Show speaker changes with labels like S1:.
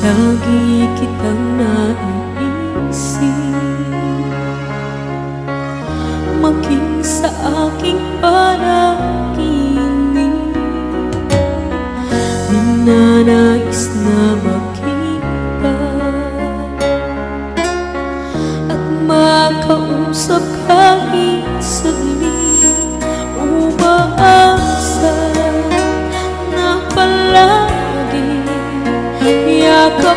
S1: Lagi kitang naiisip, maging sa aking panaginip. Ninanais na makita at makausap kahit saglit. Umaasa na palagi yakap